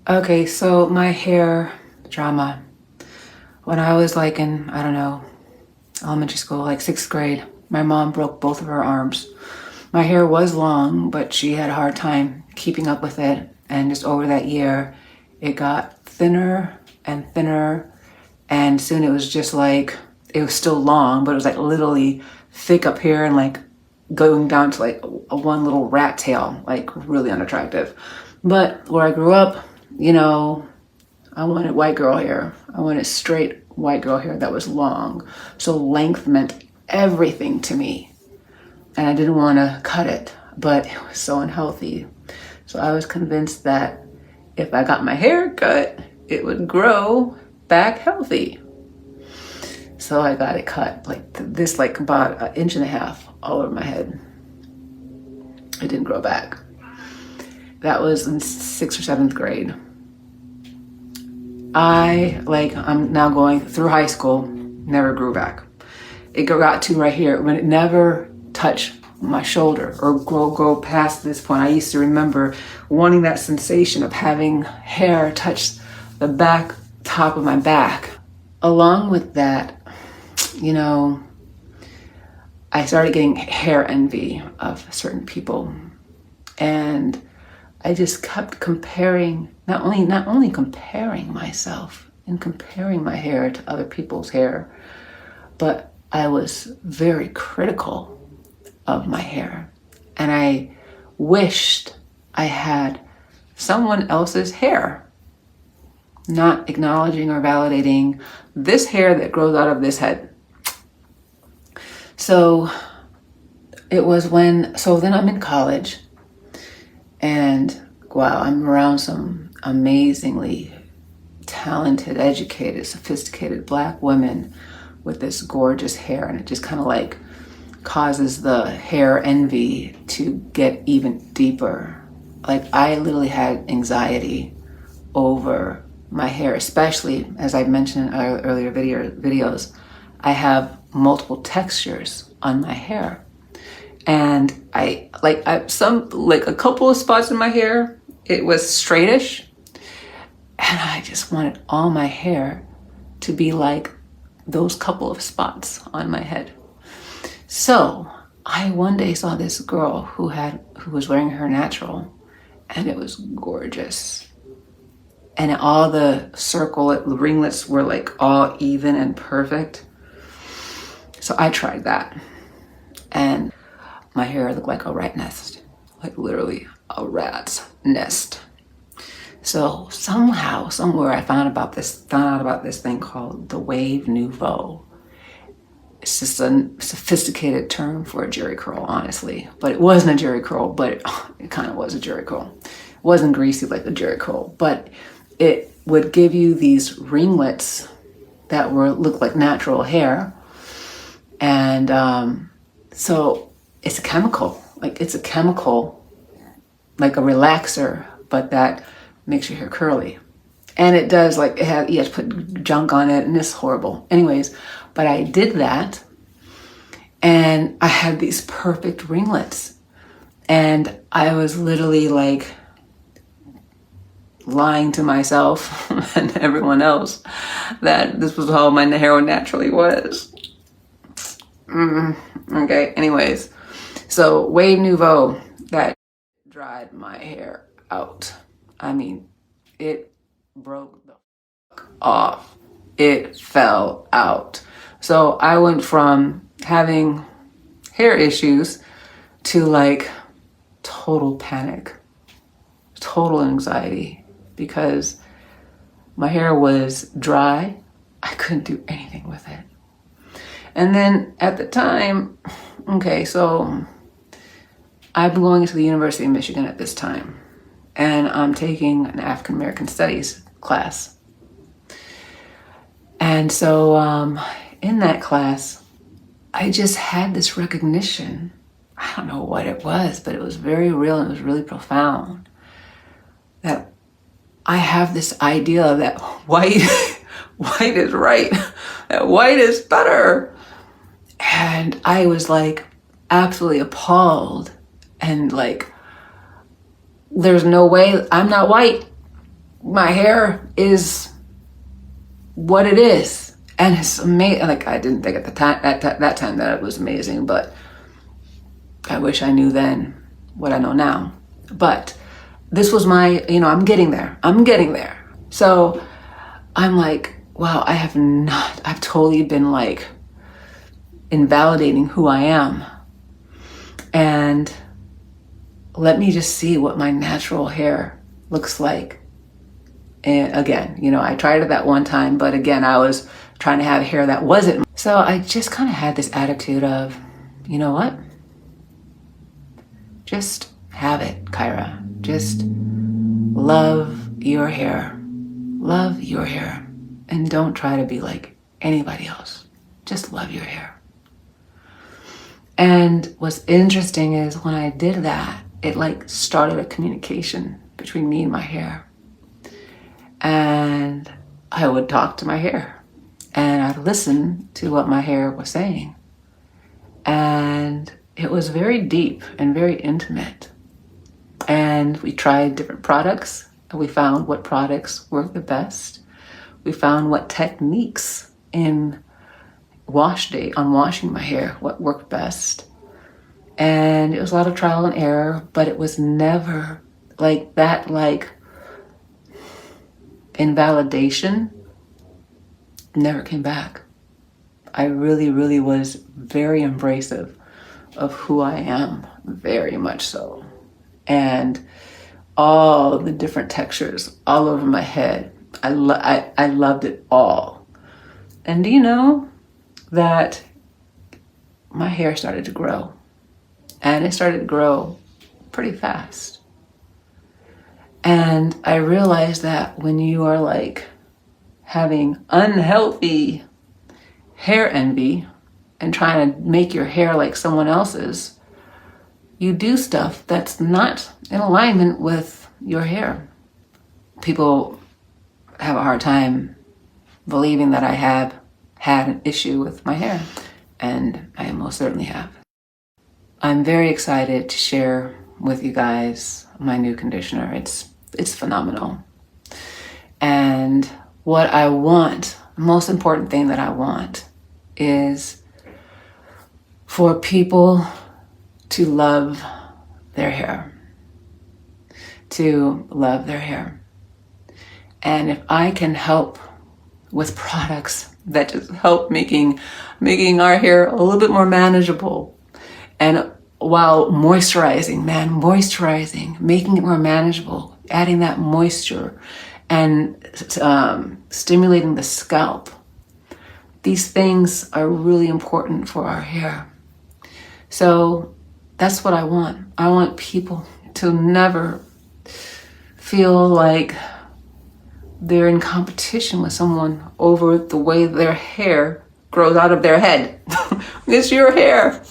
Okay, so my hair drama. When I was like in, I don't know, elementary school, like sixth grade, my mom broke both of her arms. My hair was long, but she had a hard time keeping up with it. And just over that year, it got thinner and thinner. And soon it was just like, it was still long, but it was like literally thick up here and like going down to like a one little rat tail, like really unattractive. But where I grew up, you know, I wanted white girl hair. I wanted straight white girl hair that was long. So length meant everything to me. And I didn't want to cut it, but it was so unhealthy. So I was convinced that if I got my hair cut, it would grow back healthy. So I got it cut like this, like about an inch and a half all over my head. It didn't grow back. That was in sixth or seventh grade. I'm now going through high school, never grew back. It got to right here when it never touched my shoulder or go past this point. I used to remember wanting that sensation of having hair touch the back top of my back. Along with that, you know, I started getting hair envy of certain people. And I just kept comparing, not only comparing myself and comparing my hair to other people's hair, but I was very critical of my hair. And I wished I had someone else's hair, not acknowledging or validating this hair that grows out of this head. So then I'm in college, and wow, I'm around some amazingly talented, educated, sophisticated Black women with this gorgeous hair, and it just kind of like causes the hair envy to get even deeper. Like I literally had anxiety over my hair, especially as I mentioned in earlier videos, I have multiple textures on my hair. And I a couple of spots in my hair, it was straightish. And I just wanted all my hair to be like those couple of spots on my head. So I one day saw this girl who was wearing her natural, and it was gorgeous. And all the ringlets were like all even and perfect. So I tried that. And my hair looked like a rat nest, like literally a rat's nest. So somehow, somewhere I found out about this thing called the Wave Nouveau. It's just a sophisticated term for a jerry curl, honestly. But it wasn't a jerry curl, but it kind of was a jerry curl. It wasn't greasy like a jerry curl, but it would give you these ringlets that look like natural hair. And so it's a chemical, like a relaxer, but that makes your hair curly. And it does, you have to put junk on it, and it's horrible. Anyways, but I did that, and I had these perfect ringlets. And I was literally like lying to myself and everyone else that this was how my hair naturally was. Okay, anyways. So Wave Nouveau, that dried my hair out. I mean, it broke the fuck off. It fell out. So I went from having hair issues to like total panic, total anxiety, because my hair was dry. I couldn't do anything with it. And then at the time, okay, so I'm going to the University of Michigan at this time, and I'm taking an African American Studies class. And so in that class, I just had this recognition. I don't know what it was, but it was very real and it was really profound. That I have this idea that white is right, that white is better. And I was like absolutely appalled, and like, there's no way I'm not white. my hair is what it is. And it's amazing. Like, I didn't think at the time, at that time, that it was amazing, but I wish I knew then what I know now. But this was my, I'm getting there. So I'm like, wow, I've totally been like invalidating who I am. And let me just see what my natural hair looks like. And again, I tried it that one time, but again, I was trying to have hair that wasn't. So I just kind of had this attitude of, you know what? Just have it, Kyra. Just love your hair. Love your hair. And don't try to be like anybody else. Just love your hair. And what's interesting is when I did that, it like started a communication between me and my hair. And I would talk to my hair and I'd listen to what my hair was saying. And it was very deep and very intimate. And we tried different products and we found what products worked the best. We found what techniques in wash day on washing my hair, what worked best. And it was a lot of trial and error, but it was never like that, like invalidation never came back. I really, really was very embracive of who I am, very much so. And all the different textures all over my head. I loved it all. And do you know that my hair started to grow? And it started to grow pretty fast. And I realized that when you are like having unhealthy hair envy and trying to make your hair like someone else's, you do stuff that's not in alignment with your hair. People have a hard time believing that I have had an issue with my hair, and I most certainly have. I'm very excited to share with you guys my new conditioner. It's phenomenal. And what I want, the most important thing that I want is for people to love their hair. To love their hair. And if I can help with products that just help making our hair a little bit more manageable, and while moisturizing, making it more manageable, adding that moisture and stimulating the scalp. These things are really important for our hair. So that's what I want. I want people to never feel like they're in competition with someone over the way their hair grows out of their head. It's your hair.